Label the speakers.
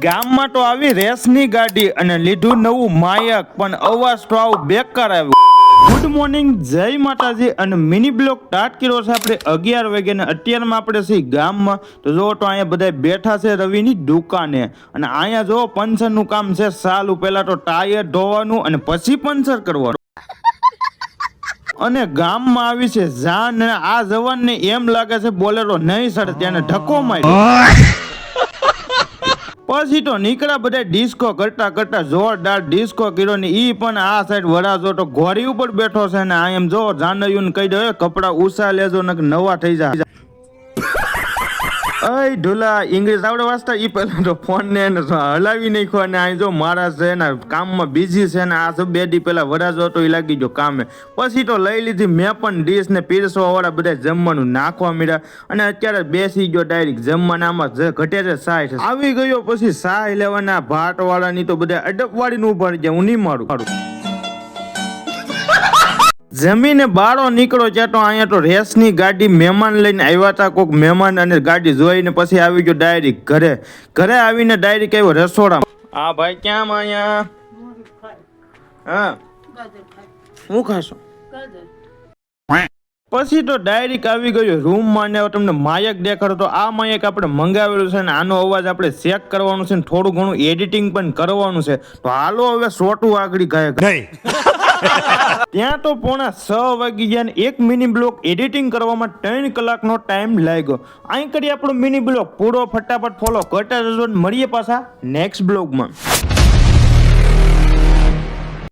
Speaker 1: ગામમાં તો આવી રેસની ગાડી અને લીધું નવું માયક, પણ અવાજ તો આવું બેકાર આવ્યો. ગુડ મોર્નિંગ, જય માતાજી અને મિની બ્લોક સ્ટાર્ટ કર્યો છે આપણે 11 વાગે ને અત્યારમાં આપણે છીએ ગામમાં. તો જો તો અહીંયા બધા બેઠા છે રવિની દુકાને, અને અહીંયા જો પંચરનું કામ છે ચાલુ. પહેલા તો ટાયર ધોવાનું અને પછી પંચર કરવાનું. અને ગામમાં આવી છે જાન, અને આ જવાનને એમ લાગે છે બોલેરો નહીં સર, તેને ધક્કો માર્યો. પછી તો નીકળ્યા બધા ડિસ્કો કરતા કરતા, જોરદાર ડિસ્કો કર્યો ને ઈ પણ આ સાઈડ વરાજો તો ઘોડી ઉપર બેઠો છે ને આ એમ જો જાનયુને કહી દે કપડા ઉસા લેજો ને નવા થઈ જાય. અય ઢોલા ઇંગ્લિશ આવડે વાંચતા ઈ પહેલા તો ફોન ને હલાવી નાખ્યો, અને આ જો મારા છે ને કામમાં બિઝી છે ને આ બે દી પેલા વરાજો હતો એ લાગી ગયો કામે. પછી તો લઈ લીધી મેં પણ ડીશ ને પીરસવા વાળા બધા જમવાનું નાખવા મળ્યા, અને અત્યારે બેસી ગયો ડાયરેક્ટ જમવાનામાં. જે ઘટે છે સાય આવી ગયો, પછી સાય લેવાના ભાટ વાળાની તો બધા અડપવાડીને ઉભા રહી ગયા. હું નહીં મારું જમીને બાળો નીકળો ત્યાં તો અહીંયા તો રેસની ગાડી મહેમાન લઈને આવ્યા હતા કોક મહેમાન, અને ગાડી જોઈને પછી આવી ગયો ડાયરેક્ટ ઘરે. ઘરે આવીને ડાયરેક્ટ આવ્યો રસોડામાં. હા ભાઈ ક્યાં અહીંયા? હા શું ખાશો? પછી તો ડાયરેક્ટ આવી ગયો રૂમમાં ને તમને માયક દેખાડો. તો આ માયક આપણે મંગાવેલું છે ને આનો અવાજ આપણે ચેક કરવાનું છે ને થોડું ઘણું એડિટિંગ પણ કરવાનું છે. તો હાલો હવે સોટું આગળ ગાય. ત્યાં તો પોણા 6 વાગી ગયા ને એક મિની બ્લોક એડિટિંગ કરવામાં 3 કલાકનો ટાઈમ લાગ્યો. અહીં કરી આપણો મિની બ્લોક પૂરો. ફટાફટ ફોલો કરતા જજો, મળીએ પાછા નેક્સ્ટ બ્લોગમાં.